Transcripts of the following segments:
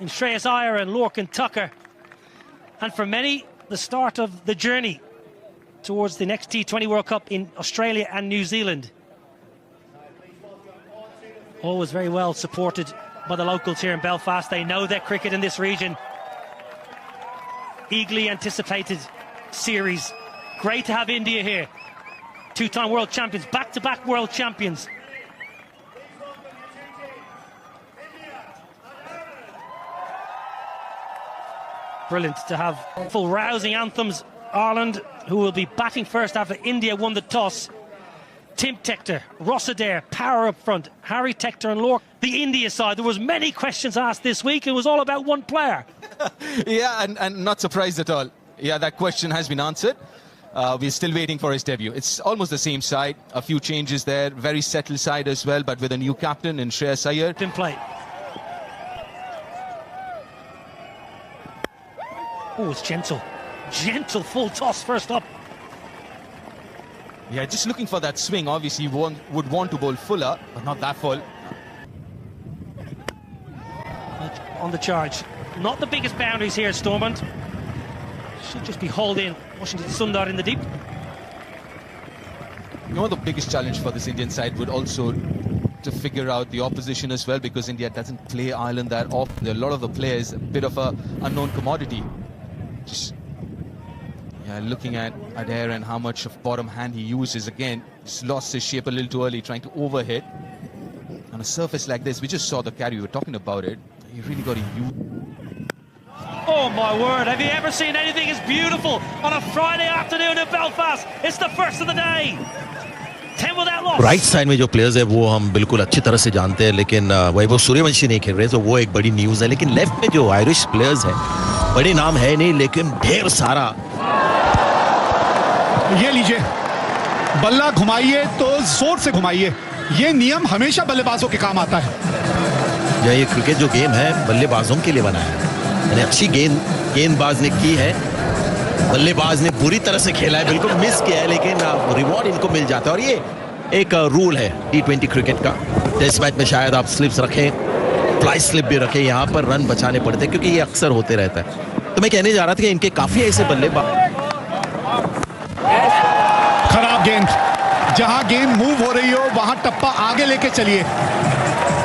in Shreyas Iyer and Lorcan Tucker. And for many, the start of the journey towards the next T20 World Cup in Australia and New Zealand. Always very well supported by the locals here in Belfast. They know their cricket in this region. Eagerly anticipated series. Great to have India here. Two-time world champions, back-to-back world champions. Brilliant to have full rousing anthems. Ireland, who will be batting first after India won the toss. Tim Tector, Ross Adair, power up front, Harry Tector and Lorcan. The India side, there was many questions asked this week. It was all about one player. Yeah, and not surprised at all. Yeah, that question has been answered. We're still waiting for his debut. It's almost the same side. A few changes there. Very settled side as well, but with a new captain in Shreyas Iyer. In play. Oh, it's gentle. Gentle full toss first up. Yeah, just looking for that swing. Obviously, you would want to bowl fuller, but not that full. On the charge. Not the biggest boundaries here, Stormont. Should just be hauled in. Washington Sundar in the deep. You know, the biggest challenge for this Indian side would also to figure out the opposition as well, because India doesn't play Ireland that often. There are a lot of the players, a bit of a unknown commodity. Just, yeah, looking at Adair and how much of bottom hand he uses again. He's lost his shape a little too early, trying to overhit. On a surface like this, we just saw the carry, we were talking about it. You really got to use. Oh my word, have you ever seen anything as beautiful on a Friday afternoon in Belfast? It's the first of the day. 10 without loss. Right side में जो players है वो हम बिल्कुल अच्छी तरह से जानते हैं, लेकिन वैभव सूर्यवंशी नहीं खेल रहे, तो वो एक बड़ी न्यूज़ है। लेकिन लेफ्ट में जो आयरिश प्लेयर्स हैं, बड़े नाम है नहीं, लेकिन ढेर सारा। ये लीजिए, बल्ला घुमाइए तो जोर से घुमाइए। ये नियम हमेशा बल्लेबाजों के काम आता है। ये क्रिकेट जो गेम है बल्लेबाजों के लिए बना है। यानी अच्छी गेंदबाज ने की है, बल्लेबाज ने बुरी तरह से खेला है, बिल्कुल मिस किया है, लेकिन रिवॉर्ड इनको मिल जाता है। और ये एक रूल है T20 क्रिकेट का। टेस्ट मैच में शायद आप स्लिप्स रखें, फ्लाई स्लिप भी रखें, यहाँ पर रन बचाने पड़ते हैं, क्योंकि ये अक्सर होते रहता है। तो मैं कहने जा रहा था कि इनके काफी ऐसे बल्लेबाज। खराब गेंद, जहां गेंद मूव हो रही हो वहां टप्पा आगे लेके चलिए।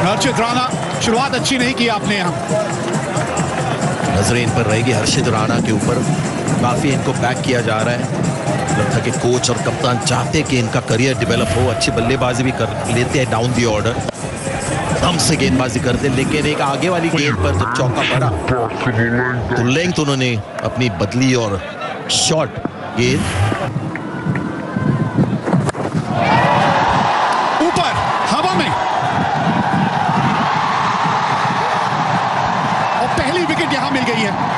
हर्षित राणा, शुरुआत अच्छी नहीं की आपने यहाँ। नजरें इन पर रहेगी हर्षित राणा के ऊपर, काफी इनको बैक किया जा रहा है। लगता है कि कोच और कप्तान चाहते हैं कि इनका करियर डेवलप हो, अच्छी बल्लेबाजी भी कर लेते हैं डाउन दी ऑर्डर, दम से गेंदबाजी करते हैं। लेकिन एक आगे वाली गेंद पर जब चौका पड़ा तो लेंथ उन्होंने अपनी बदली और शॉट गेंद ऊपर हवा में, और पहली विकेट यहां मिल गई है।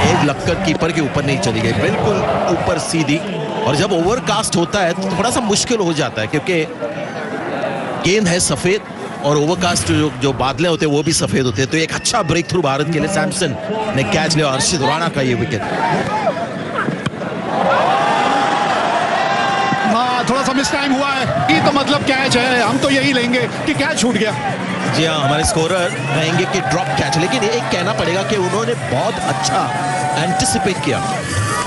एज लगकर कीपर के ऊपर नहीं चली गई, बिल्कुल ऊपर सीधी। और जब ओवरकास्ट होता है तो थोड़ा सा मुश्किल हो जाता है, क्योंकि गेंद है सफेद और ओवरकास्ट जो बादलें होते हैं वो भी सफेद होते हैं। तो एक अच्छा ब्रेक थ्रू भारत के लिए, सैमसन ने कैच लिया, हर्षित राणा का ये विकेट। थोड़ा सा मिस टाइम हुआ है, ये तो मतलब कैच है, हम तो यही लेंगे कि कैच छूट गया। जी हाँ, हमारे स्कोरर कहेंगे कि ड्रॉप कैच, लेकिन एक कहना पड़ेगा कि उन्होंने बहुत अच्छा एंटिसिपेट किया,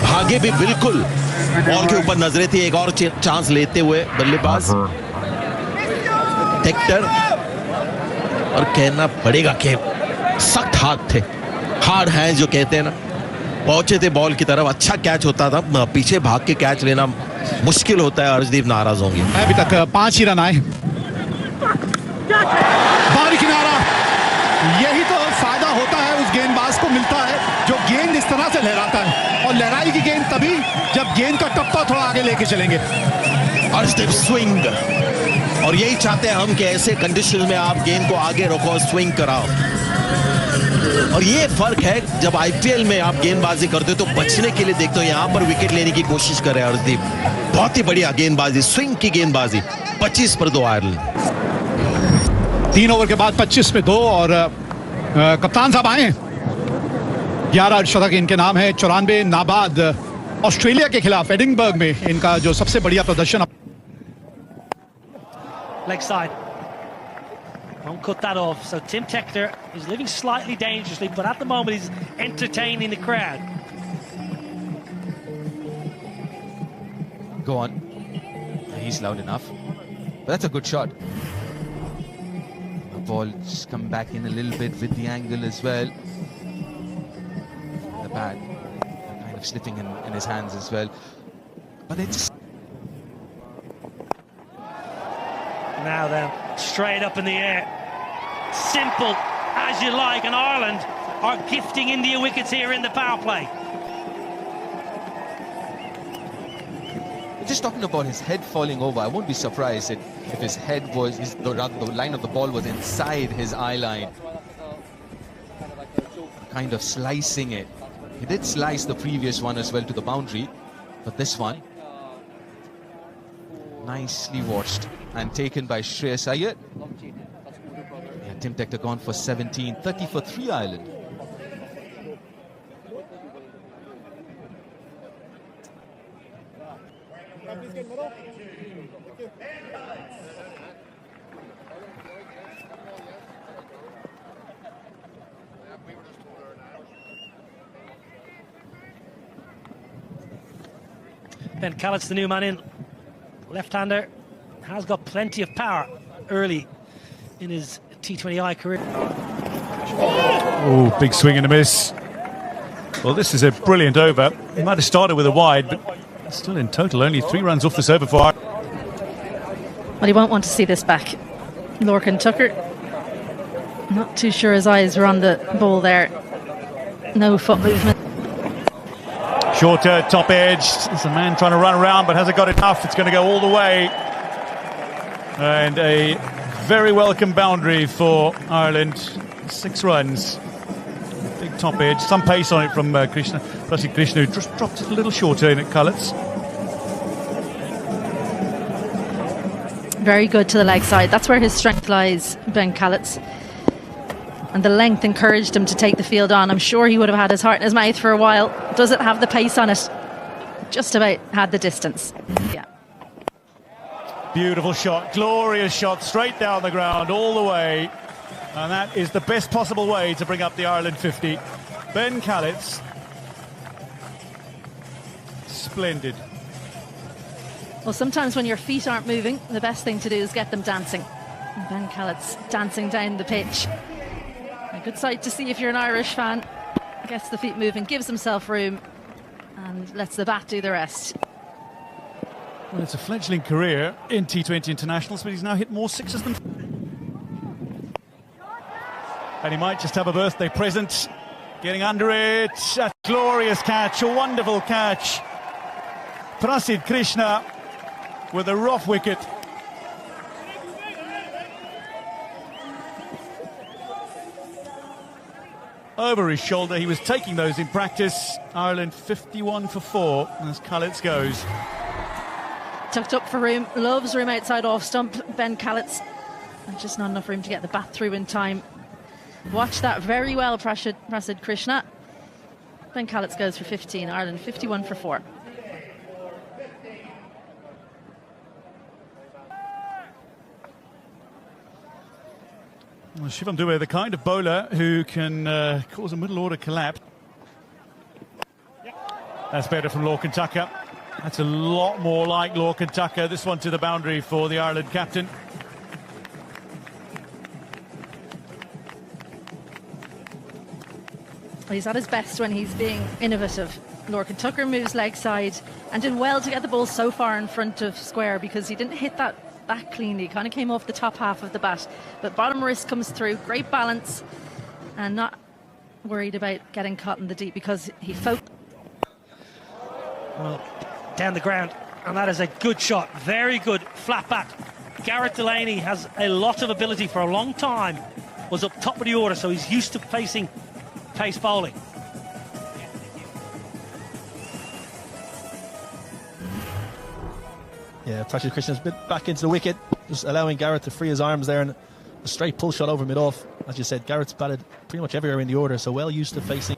भागे भी बिल्कुल, बॉल के ऊपर नजरें थी। एक और चांस लेते हुए बल्लेबाज टेक्टर, और कहना पड़ेगा कि सख्त हाथ थे, हार्ड हैंड जो कहते हैं ना, पहुंचे थे बॉल की तरफ। अच्छा कैच होता था, पीछे भाग के कैच लेना मुश्किल होता है। अर्शदीप नाराज होंगे। अभी तक 5 ही रन आए। बाहरी किनारा, यही तो फायदा होता है उस गेंदबाज को मिलता है जो गेंद इस तरह से लहराता है, और लहराई की गेंद तभी जब गेंद का टप्पा थोड़ा आगे लेके चलेंगे। अर्शदीप स्विंग, और यही चाहते हैं हम कि ऐसे कंडीशन में आप गेंद को आगे रखो और स्विंग कराओ। और ये फर्क है जब आईपीएल में आप गेंदबाजी करते हो तो बचने के लिए देखते हो, यहाँ पर विकेट लेने की कोशिश कर रहे हैं अर्शदीप। बहुत ही बढ़िया गेंदबाजी, स्विंग की गेंदबाजी। 25 पर 2 आयरलैंड। 3 ओवर के बाद 25 पे 2, और कप्तान साहब आए। 11 अर्धशतक इनके नाम है, 94 नाबाद। ऑस्ट्रेलिया के खिलाफ एडिनबर्ग में इनका जो सबसे बढ़िया प्रदर्शन। Leg side. Won't cut that off. So Tim Tector is living slightly dangerously, but at the moment he's entertaining the crowd. Go on. He's loud enough. But that's a good shot. The ball just come back in a little bit with the angle as well. The bat kind of slipping in his hands as well. But they just... Now then, straight up in the air. Simple as you like, and Ireland are gifting India wickets here in the power play. Just talking about his head falling over, I won't be surprised if his head was, the line of the ball was inside his eye line. Kind of slicing it. He did slice the previous one as well to the boundary, but this one, nicely watched and taken by Shreyas Iyer. Yeah, Tim Tector gone for 17, 30 for 3 Ireland. Ben Callett's the new man in. Left-hander, has got plenty of power early in his T20I career. Oh, big swing and a miss. Well, this is a brilliant over. He might have started with a wide, but still in total only 3 runs off this over for Ireland. Well, he won't want to see this back. Lorcan Tucker, not too sure his eyes were on the ball there. No foot movement. Shorter, top edge. There's a man trying to run around, but hasn't got enough. It's going to go all the way. And a very welcome boundary for Ireland. 6 runs. Big top edge. Some pace on it from Krishna. Krishna, who just dropped it a little shorter in at Cullett's. Very good to the leg side. That's where his strength lies, Ben Callett's. And the length encouraged him to take the field on. I'm sure he would have had his heart in his mouth for a while. Does it have the pace on it? Just about had the distance. Yeah. Beautiful shot, glorious shot, straight down the ground, all the way. And that is the best possible way to bring up the Ireland 50. Ben Callett's. Splendid. Well, sometimes when your feet aren't moving, the best thing to do is get them dancing. And Ben Callett's dancing down the pitch. A good sight to see if you're an Irish fan. Gets the feet moving, gives himself room, and lets the bat do the rest. Well, it's a fledgling career in T20 internationals, but he's now hit more sixes than... And he might just have a birthday present. Getting under it. A glorious catch, a wonderful catch. Prasidh Krishna with a rough wicket. Over his shoulder, he was taking those in practice. Ireland 51 for 4 as Callett's goes. Tucked up for room, loves room outside off stump. Ben Callett's, and just not enough room to get the bat through in time. Watch that very well, Prasidh Krishna. Ben Callett's goes for 15, Ireland 51 for 4. Well, Shivam Dube, the kind of bowler who can cause a middle order collapse. That's better from Lorcan Tucker. That's a lot more like Lorcan Tucker. This one to the boundary for the Ireland captain. He's at his best when he's being innovative. Lorcan Tucker moves leg side and did well to get the ball so far in front of square because he didn't hit that cleanly. Kind of came off the top half of the bat, but bottom wrist comes through. Great balance and not worried about getting caught in the deep because he focused. Well, down the ground, and that is a good shot. Very good flat bat. Garrett Delaney has a lot of ability. For a long time was up top of the order, so he's used to facing pace bowling. Yeah, Prasidh Krishna's bit back into the wicket, just allowing Garrett to free his arms there, and a straight pull shot over mid-off. As you said, Garrett's batted pretty much everywhere in the order, so well used to facing.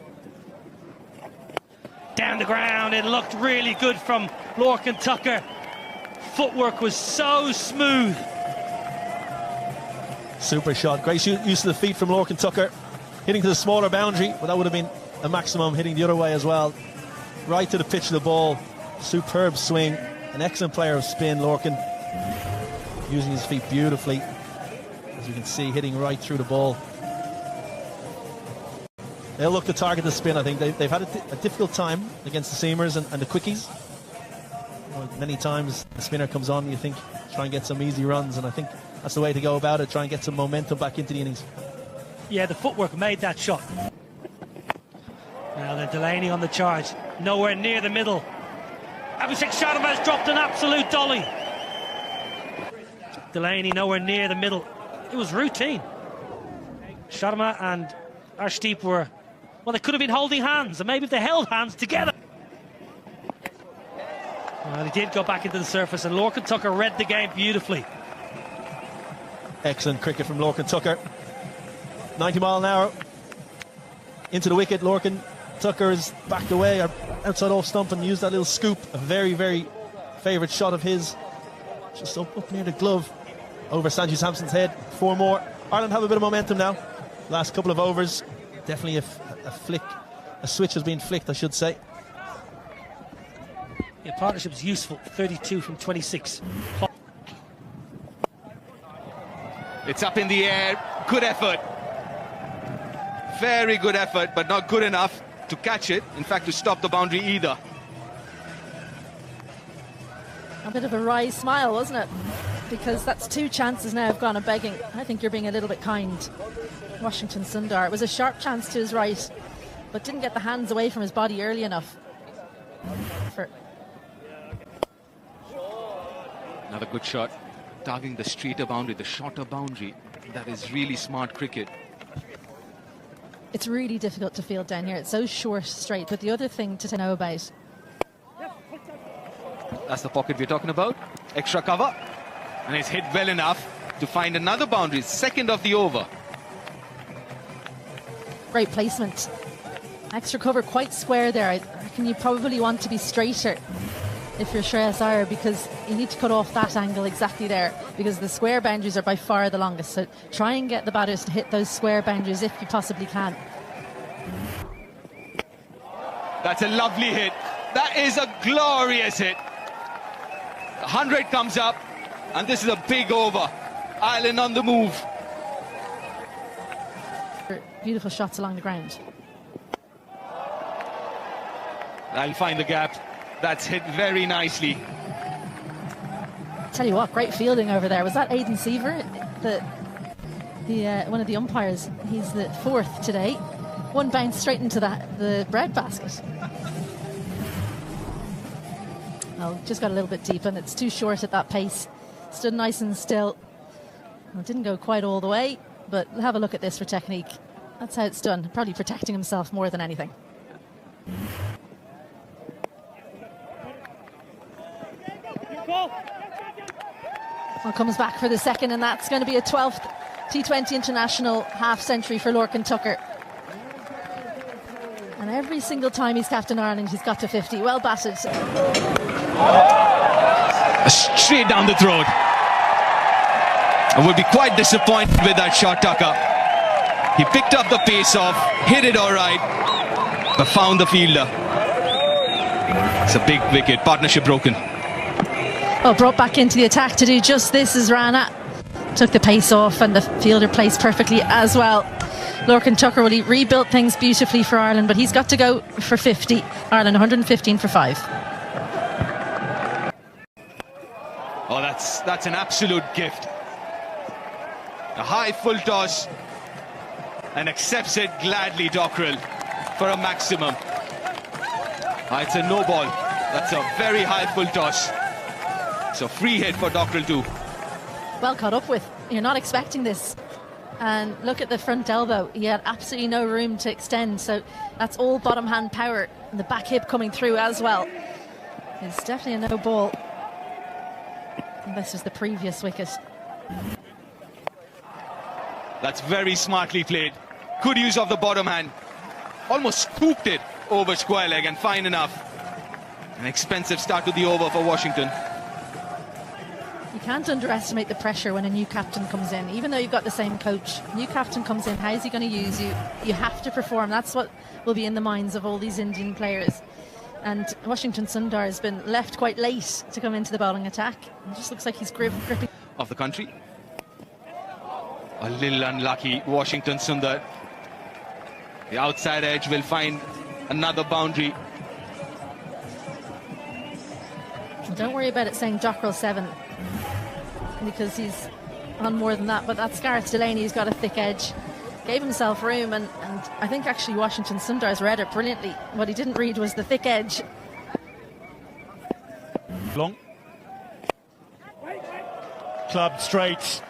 Down the ground, it looked really good from Lorcan Tucker. Footwork was so smooth. Super shot. Great use of the feet from Lorcan Tucker. Hitting to the smaller boundary, but that would have been a maximum, hitting the other way as well. Right to the pitch of the ball. Superb swing. An excellent player of spin, Lorcan. Using his feet beautifully. As you can see, hitting right through the ball. They'll look to target the spin, I think. They've had a difficult time against the seamers and the quickies. Many times the spinner comes on, you think, try and get some easy runs, and I think that's the way to go about it, try and get some momentum back into the innings. Yeah, the footwork made that shot. Now then, Delaney on the charge, nowhere near the middle. Abhishek Sharma has dropped an absolute dolly. Delaney nowhere near the middle. It was routine. Sharma and Arshdeep were, well, they could have been holding hands, and maybe if they held hands together. Well, he did go back into the surface, and Lorcan Tucker read the game beautifully. Excellent cricket from Lorcan Tucker. 90 mile an hour into the wicket. Lorcan Tucker is backed away outside off stump and used that little scoop. A very, very favourite shot of his. Just up near the glove over Sanju Samson's head. 4 more. Ireland have a bit of momentum now. Last couple of overs. Definitely a flick. A switch has been flicked, I should say. Yeah, partnership's useful. 32 from 26. It's up in the air. Good effort. Very good effort, but not good enough to catch it. In fact, to stop the boundary either. A bit of a wry smile, wasn't it? Because that's 2 chances now have gone a begging. I think you're being a little bit kind. Washington Sundar. It was a sharp chance to his right, but didn't get the hands away from his body early enough. Another good shot. Targeting the straighter boundary, the shorter boundary. That is really smart cricket. It's really difficult to field down here. It's so short, straight. But the other thing to know about... That's the pocket we're talking about. Extra cover. And it's hit well enough to find another boundary. Second of the over. Great placement. Extra cover quite square there. I reckon you probably want to be straighter if you're Shreyas Iyer, because you need to cut off that angle exactly there, because the square boundaries are by far the longest. So try and get the batters to hit those square boundaries if you possibly can. That's a lovely hit. That is a glorious hit. 100 comes up, and this is a big over. Ireland on the move. Beautiful shots along the ground. I'll find the gap. That's hit very nicely. Tell you what, great fielding over there. Was that Aidan Seaver, one of the umpires? He's the 4th today. One bounce straight into the bread basket. Oh, just got a little bit deep, and it's too short at that pace. Stood nice and still. Well, it didn't go quite all the way, but have a look at this for technique. That's how it's done. Probably protecting himself more than anything. Well, comes back for the second, and that's going to be a 12th T20 international half-century for Lorcan Tucker. And every single time he's captain Ireland, he's got to 50. Well batted. Straight down the throat. I would be quite disappointed with that shot, Tucker. He picked up the pace off, hit it all right, but found the fielder. It's a big wicket. Partnership broken. Oh, brought back into the attack to do just this as Rana took the pace off, and the fielder placed perfectly as well. Lorcan Tucker, well, he rebuilt things beautifully for Ireland, but he's got to go for 50. Ireland 115 for 5. Oh, that's an absolute gift. A high full toss, and accepts it gladly, Dockrell, for a maximum. It's a no ball. That's a very high full toss. It's a free hit for Dockrell too. Well caught up with. You're not expecting this. And look at the front elbow. He had absolutely no room to extend, so that's all bottom hand power. And the back hip coming through as well. It's definitely a no ball. And this is the previous wicket. That's very smartly played. Good use of the bottom hand. Almost scooped it over square leg, and fine enough. An expensive start to the over for Washington. You can't underestimate the pressure when a new captain comes in. Even though you've got the same coach, new captain comes in, how's he going to use you? You have to perform. That's what will be in the minds of all these Indian players. And Washington Sundar has been left quite late to come into the bowling attack. It just looks like he's gripping. Of the country. A little unlucky, Washington Sundar. The outside edge will find another boundary. Don't worry about it saying Dockrell 7, because he's on more than that. But that's Gareth Delaney, who's got a thick edge. Gave himself room, and I think actually Washington Sundar's read it brilliantly. What he didn't read was the thick edge. Long. Clubbed straight.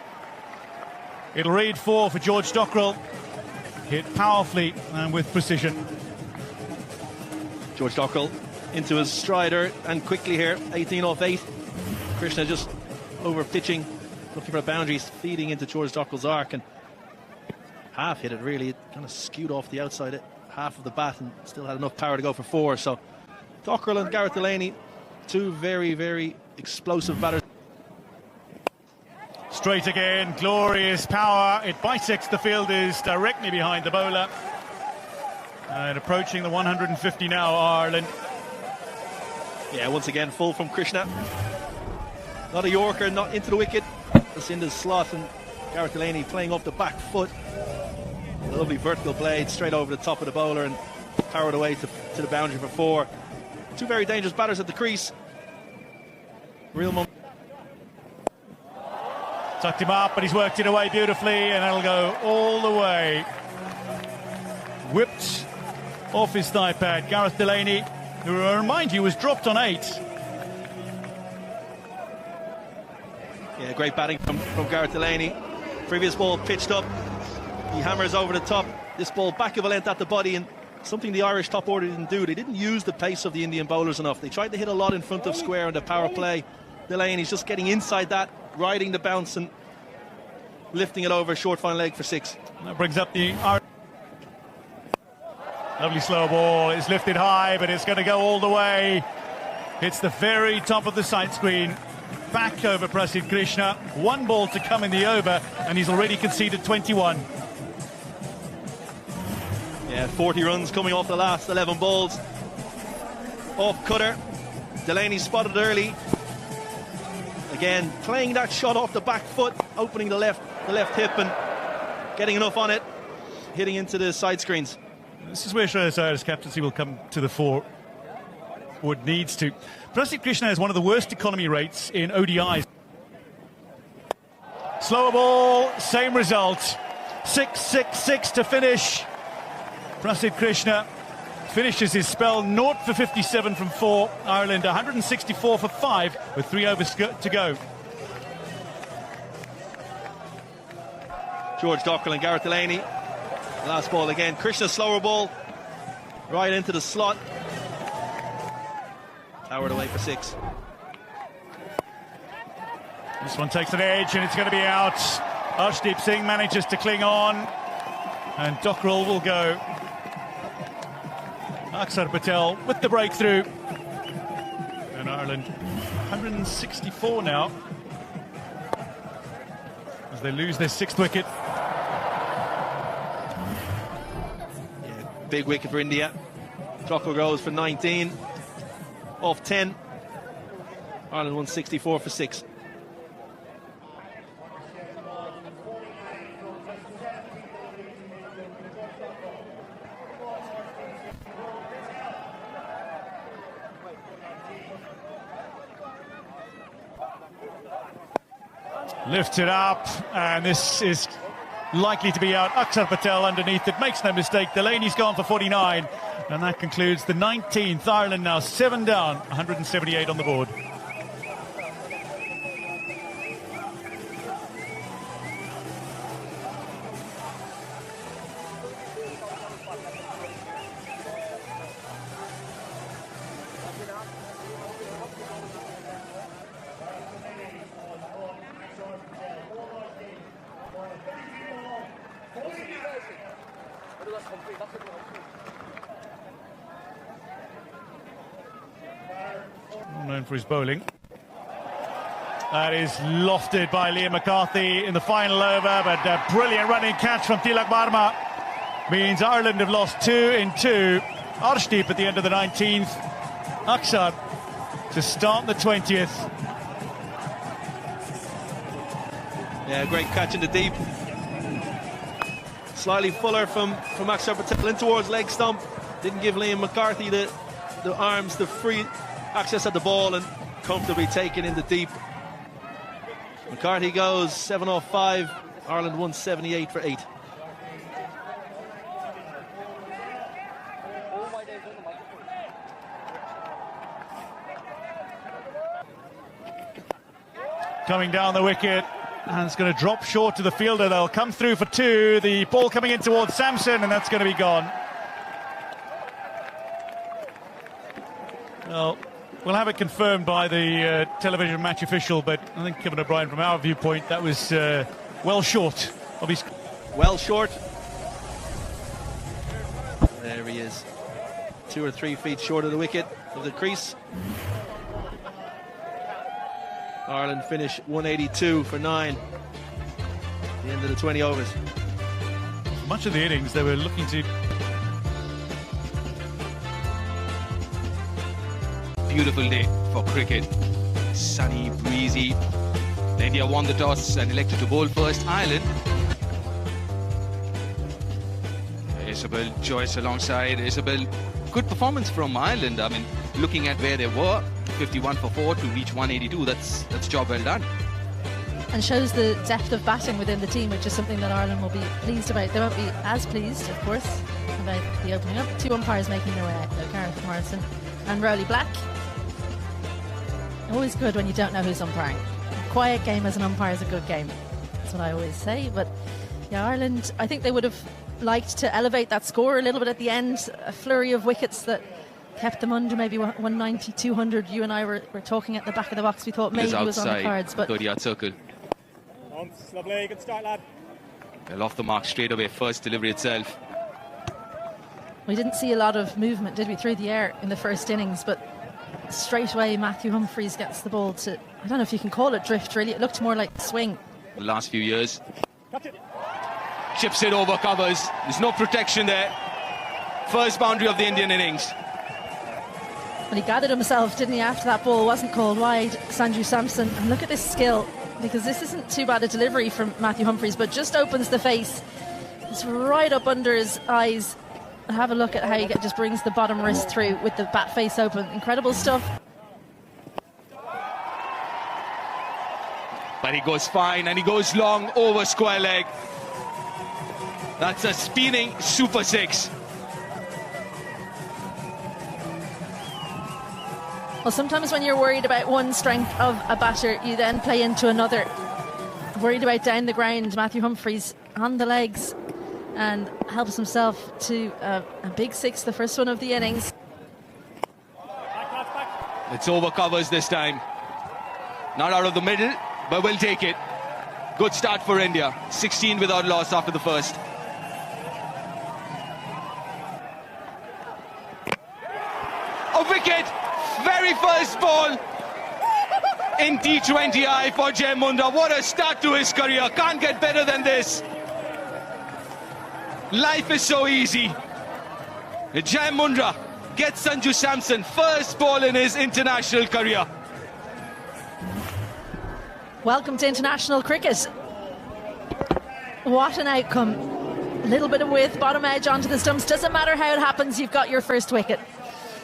It'll read 4 for George Dockrell. Hit powerfully and with precision. George Dockrell into his strider and quickly here, 18 off 8. Krishna just over pitching, looking for boundaries, feeding into George Dockrell's arc, and half hit it really. It kind of skewed off the outside half of the bat and still had enough power to go for 4. So Dockrell and Gareth Delaney, two very, very explosive batters. Straight again, glorious power. It bisects the fielders directly behind the bowler. And approaching the 150 now, Ireland. Yeah, once again, full from Krishna. Not a Yorker, not into the wicket. It's in the slot, and Gareth Delaney playing off the back foot. A lovely vertical blade straight over the top of the bowler and powered away to the boundary for 4. Two very dangerous batters at the crease. Real moment. Tucked him up, but he's worked it away beautifully, and it'll go all the way. Whipped off his thigh pad. Gareth Delaney, who I remind you was dropped on 8. Yeah, great batting from Gareth Delaney. Previous ball pitched up. He hammers over the top. This ball back of a length at the body, and something the Irish top order didn't do. They didn't use the pace of the Indian bowlers enough. They tried to hit a lot in front of square in the power play. Delaney's just getting inside that, riding the bounce and lifting it over short fine leg for 6. That brings up the Irish. Lovely slow ball. It's lifted high, but it's going to go all the way. Hits the very top of the side screen. Back over Prasidh Krishna. 1 ball to come in the over, and he's already conceded 21. Yeah, 40 runs coming off the last 11 balls. Off cutter. Delaney spotted early. Again, playing that shot off the back foot, opening the left hip and getting enough on it, hitting into the side screens. This is where Shreyas Iyer's captaincy will come to the fore. Would needs to. Prasidh Krishna has one of the worst economy rates in ODIs. Slower ball, same result. 6-6-6 to finish. Prasidh Krishna finishes his spell 0 for 57 from 4. Ireland 164 for 5 with 3 overs to go. George Dockrell and Gareth Delaney. Last ball again. Krishna slower ball right into the slot. Powered away for 6. This one takes an edge and it's going to be out. Arshdeep Singh manages to cling on, and Dockrell will go. Akshar Patel with the breakthrough. And Ireland 164 now as they lose their 6th wicket. Yeah, big wicket for India. Dockrell goes for 19 off 10. Ireland 164 for 6. Lifted up, and this is likely to be out. Akshar Patel underneath it, makes no mistake. Delaney's gone for 49, and that concludes the 19th. Ireland now 7 down, 178 on the board. Known for his bowling. That is lofted by Liam McCarthy in the final over, but a brilliant running catch from Tilak Barma means Ireland have lost 2 in 2. Arshdeep at the end of the 19th. Aksar to start the 20th. Yeah, great catch in the deep. Slightly fuller from Aksar Patel in towards leg stump. Didn't give Liam McCarthy the arms, the free access at the ball, and comfortably taken in the deep. McCarthy goes 7 off 5. Ireland won 78 for 8. Coming down the wicket, and it's going to drop short to the fielder. They'll come through for 2. The ball coming in towards Samson, and that's going to be gone. Well, we'll have it confirmed by the television match official, but I think Kevin O'Brien, from our viewpoint, that was well short of his... Well short. There he is. 2 or 3 feet short of the wicket, of the crease. Ireland finish 182 for 9 at the end of the 20 overs. Much of the innings, they were looking to... Beautiful day for cricket. Sunny, breezy. India won the toss and elected to bowl first. Ireland. Isabel Joyce alongside Isabel. Good performance from Ireland. I mean, looking at where they were, 51 for 4 to reach 182. That's job well done. And shows the depth of batting within the team, which is something that Ireland will be pleased about. They won't be as pleased, of course, about the opening up. 2 umpires making their way out, though, Gareth Morrison and Rowley Black. Always good when you don't know who's umpiring. A quiet game as an umpire is a good game. That's what I always say. But yeah, Ireland, I think they would have liked to elevate that score a little bit at the end. A flurry of wickets that kept them under maybe 190, 200. You and I were talking at the back of the box. We thought maybe it was on the cards. But 30-yard circle. Lovely, good start, lad. They're off the mark straight away. First delivery itself. We didn't see a lot of movement, did we, through the air in the first innings, but straight away Matthew Humphries gets the ball to, I don't know if you can call it drift, really. It looked more like swing. The last few years. Chips it over covers. There's no protection there. First boundary of the Indian innings. But he gathered himself, didn't he, after that ball wasn't called wide, Sanju Samson. And look at this skill, because this isn't too bad a delivery from Matthew Humphries, but just opens the face. It's right up under his eyes. Have a look at how he just brings the bottom wrist through with the bat face open. Incredible stuff. But he goes fine and he goes long over square leg. That's a spinning super 6. Well, sometimes when you're worried about one strength of a batter, you then play into another. Worried about down the ground, Matthew Humphries on the legs and helps himself to a big 6, the first one of the innings. It's over covers this time. Not out of the middle, but we'll take it. Good start for India. 16 without loss after the first. A wicket! Very first ball in T20I for Jai Mundra. What a start to his career. Can't get better than this. Life is so easy. Jai Mundra gets Sanju Samson first ball in his international career. Welcome to international cricket. What an outcome. A little bit of width, bottom edge onto the stumps. Doesn't matter how it happens, you've got your first wicket.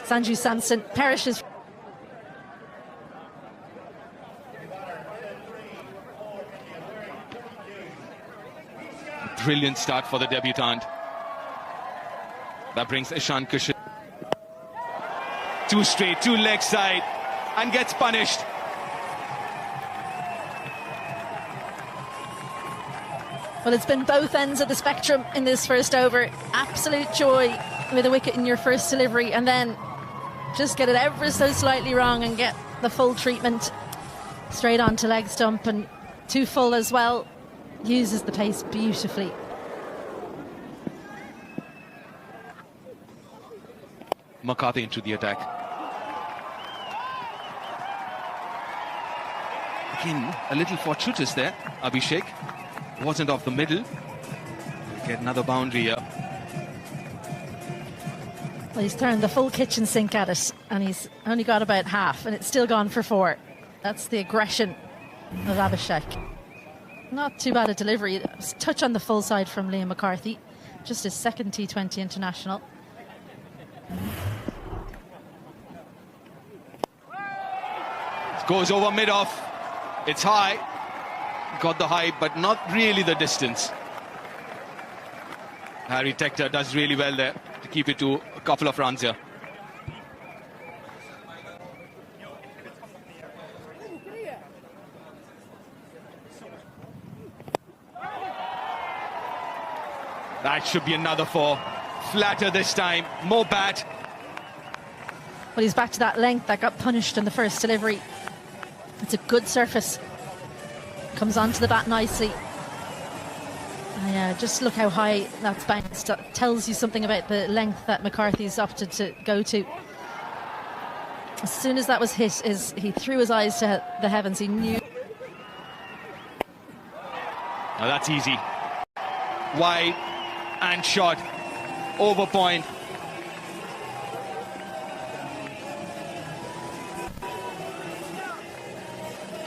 Sanju Samson perishes. Brilliant start for the debutant. That brings Ishan Kishan. 2 straight, 2 leg side, and gets punished. Well, it's been both ends of the spectrum in this first over. Absolute joy with a wicket in your first delivery, and then just get it ever so slightly wrong and get the full treatment straight onto leg stump, and too full as well. Uses the pace beautifully. McCarthy into the attack. Again, a little fortuitous there. Abhishek wasn't off the middle. Get another boundary here. Well, he's turned the full kitchen sink at it, and he's only got about half, and it's still gone for 4. That's the aggression of Abhishek. Not too bad a delivery. Touch on the full side from Liam McCarthy. Just his second T20 international. It goes over mid-off. It's high. Got the height, but not really the distance. Harry Tector does really well there to keep it to a couple of runs here. That should be another 4. Flatter this time, more bat. Well, he's back to that length that got punished in the first delivery. It's a good surface. Comes onto the bat nicely. Yeah, just look how high that's bounced. That tells you something about the length that McCarthy's opted to go to. As soon as that was hit, he threw his eyes to the heavens. He knew. Now that's easy. Wide and shot. Over point.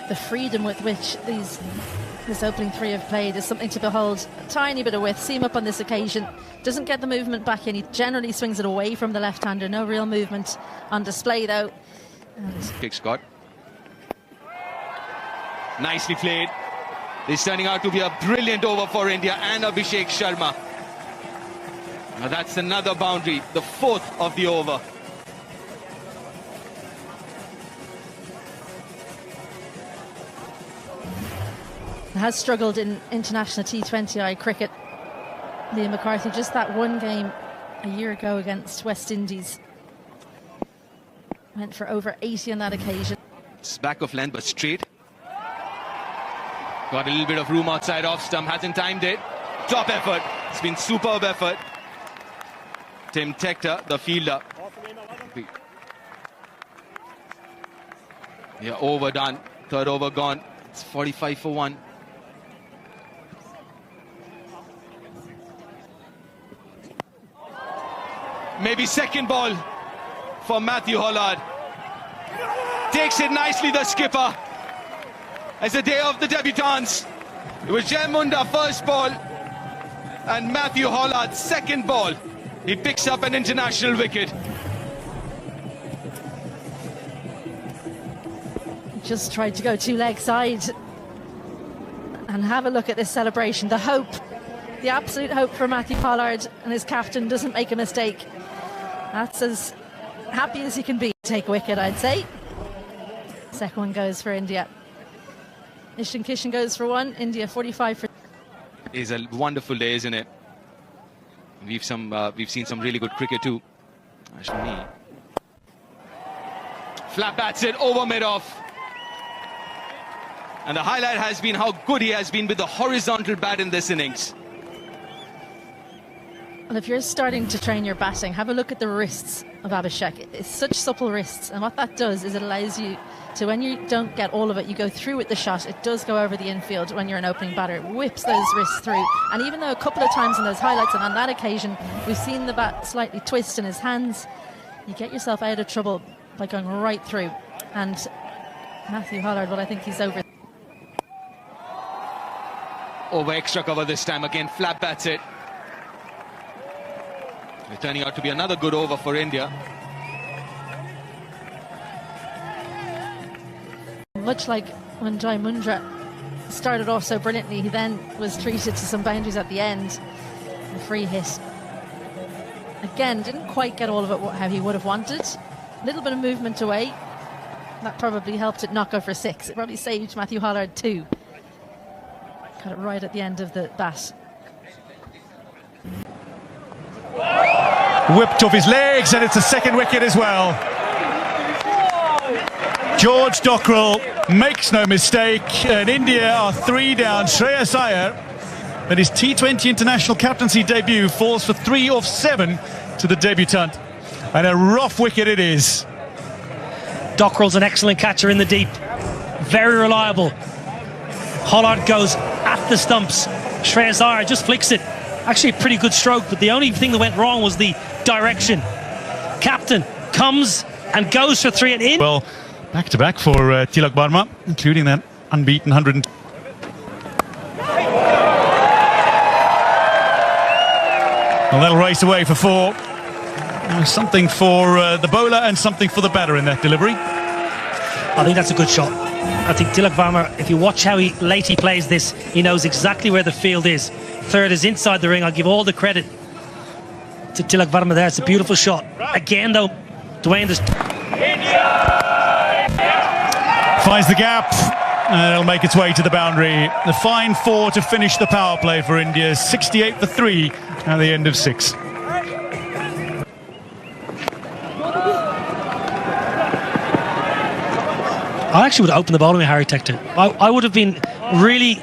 The freedom with which this opening 3 have played is something to behold. A tiny bit of width. See him up on this occasion. Doesn't get the movement back in. He generally swings it away from the left-hander. No real movement on display, though. Kick Scott. Nicely played. This is turning out to be a brilliant over for India and Abhishek Sharma. Now that's another boundary, the 4th of the over. Has struggled in international T20I cricket. Liam McCarthy, just that one game a year ago against West Indies. Went for over 80 on that occasion. It's back of length but straight. Got a little bit of room outside off stump, hasn't timed it. Top effort. It's been superb effort. Tim Tector, the fielder. Yeah, overdone. 3rd over gone. It's 45 for 1. Maybe second ball for Matthew Hollard. Takes it nicely, the skipper. It's the day of the debutants. It was Jai Munda first ball and Matthew Hollard second ball. He picks up an international wicket. Just tried to go 2-leg side. And have a look at this celebration. The hope, the absolute hope for Matthew Hollard, and his captain doesn't make a mistake. That's as happy as he can be. Take a wicket, I'd say. Second one goes for India. Ishant Kishan goes for 1. India 45 for. It's a wonderful day, isn't it? We've seen some really good cricket too. As for me, flat bats it over mid-off. And the highlight has been how good he has been with the horizontal bat in this innings. Well, if you're starting to train your batting, have a look at the wrists of Abhishek. It's such supple wrists, and what that does is it allows you to, when you don't get all of it, you go through with the shot. It does go over the infield when you're an opening batter. It whips those wrists through. And even though a couple of times in those highlights, and on that occasion, we've seen the bat slightly twist in his hands, you get yourself out of trouble by going right through. And Matthew Hollard, well, I think he's over. Over extra cover this time, again flat bats it. It's turning out to be another good over for India. Much like when Jai Mundra started off so brilliantly, he then was treated to some boundaries at the end. A free hit. Again, didn't quite get all of it how he would have wanted. A little bit of movement away. That probably helped it not go for 6. It probably saved Matthew Hollard 2. Got it right at the end of the bat. Whipped off his legs, and it's a second wicket as well. George Dockrell makes no mistake, and India are 3 down. Shreyas Iyer, and his T20 international captaincy debut, falls for 3 off 7 to the debutant. And a rough wicket it is. Dockrell's an excellent catcher in the deep. very reliable. Hollard goes at the stumps. Shreyas Iyer just flicks it. Actually a pretty good stroke, but the only thing that went wrong was the direction. Captain comes and goes for 3 and in. Well, back-to-back for Tilak Varma, including that unbeaten 100. Well, they'll race away for 4. Something for the bowler and something for the batter in that delivery. I think that's a good shot. I think Tilak Varma, if you watch how late he plays this, he knows exactly where the field is. Third is inside the ring. I'll give all the credit to Tilak Varma there. It's a beautiful shot. Again, though, Dwayne, finds the gap and it'll make its way to the boundary. The fine 4 to finish the power play for India. 68 for 3 at the end of 6. I actually would open the bowling with Harry Tector. I would have been really...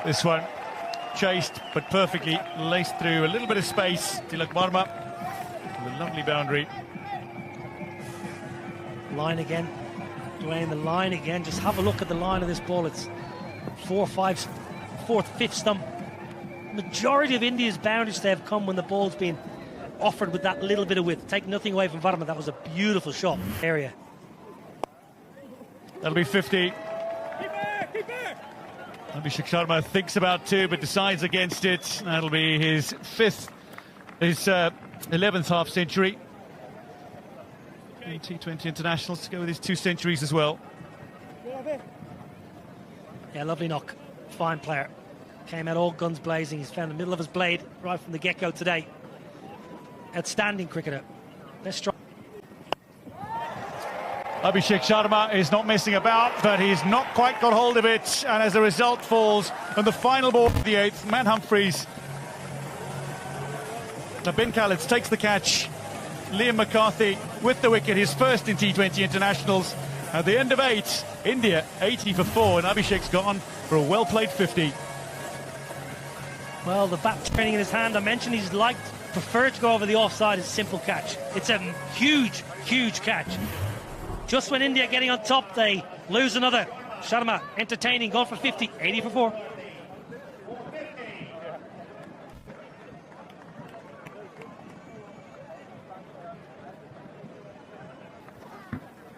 This one chased but perfectly laced through a little bit of space. Tilak Varma with a lovely boundary. Line again. Dwayne, the line again. Just have a look at the line of this ball. It's 4, 5, 4th, 5th stump. Majority of India's boundaries they have come when the ball's been offered with that little bit of width. Take nothing away from Varma. That was a beautiful shot area. That'll be 50. Abhishek Sharma thinks about 2 but decides against it. That'll be his 11th half century. T20 internationals to go with his 2 centuries as well. Yeah, lovely knock. Fine player. Came out all guns blazing. He's found the middle of his blade right from the get-go today. Outstanding cricketer. Best strike. Abhishek Sharma is not messing about, but he's not quite got hold of it, and as a result falls on the final ball of the 8th. Man Humphries. Now Ben Khaled takes the catch. Liam McCarthy with the wicket, his first in T20 internationals. At the end of 8, India 80 for 4, and Abhishek's gone for a well-played 50. Well, the bat training in his hand, I mentioned he's preferred to go over the offside as a simple catch. It's a huge, huge catch. Just when India getting on top, they lose another. Sharma entertaining, going for 50, 80 for 4.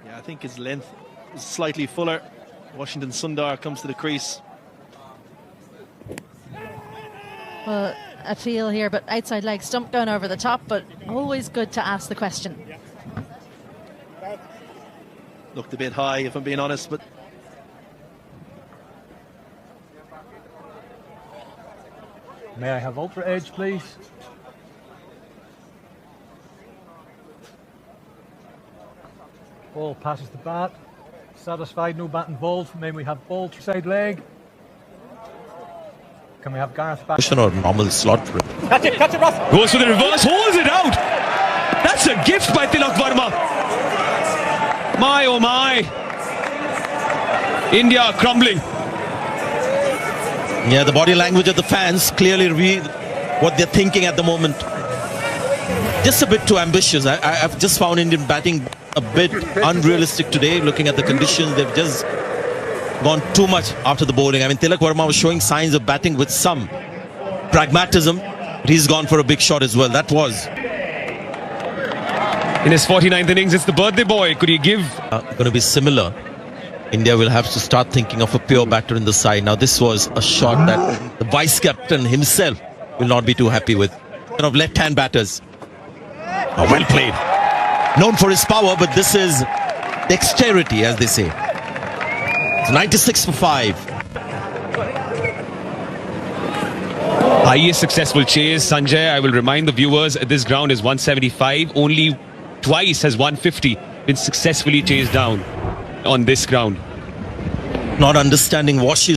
Yeah, I think his length is slightly fuller. Washington Sundar comes to the crease. Well, a feel here, but outside leg stump going over the top, but always good to ask the question. Looked a bit high, if I'm being honest, but... May I have ultra edge, please? Ball passes the bat. Satisfied, no bat involved. May we have ball to side leg? Can we have Gareth back? Or normal slot for him. Catch it, Ross. Goes for the reverse, holds it out. That's a gift by Tilak Varma. My oh my. India crumbling. Yeah, the body language of the fans clearly reveal what they're thinking at the moment. Just a bit too ambitious. I've just found Indian batting a bit unrealistic today. Looking at the conditions, they've just gone too much after the bowling. I mean, Tilak Varma was showing signs of batting with some pragmatism, but he's gone for a big shot as well. That was in his 49th innings. It's the birthday boy. Could he give? Going to be similar. India will have to start thinking of a pure batter in the side. Now, this was a shot that the vice captain himself will not be too happy with. Kind of left-hand batters. Oh, well played. Known for his power, but this is dexterity, as they say. It's 96 for 5. Highest successful chase, Sanjay. I will remind the viewers, this ground is 175. Only twice has 150 been successfully chased down on this ground. Not understanding Washington.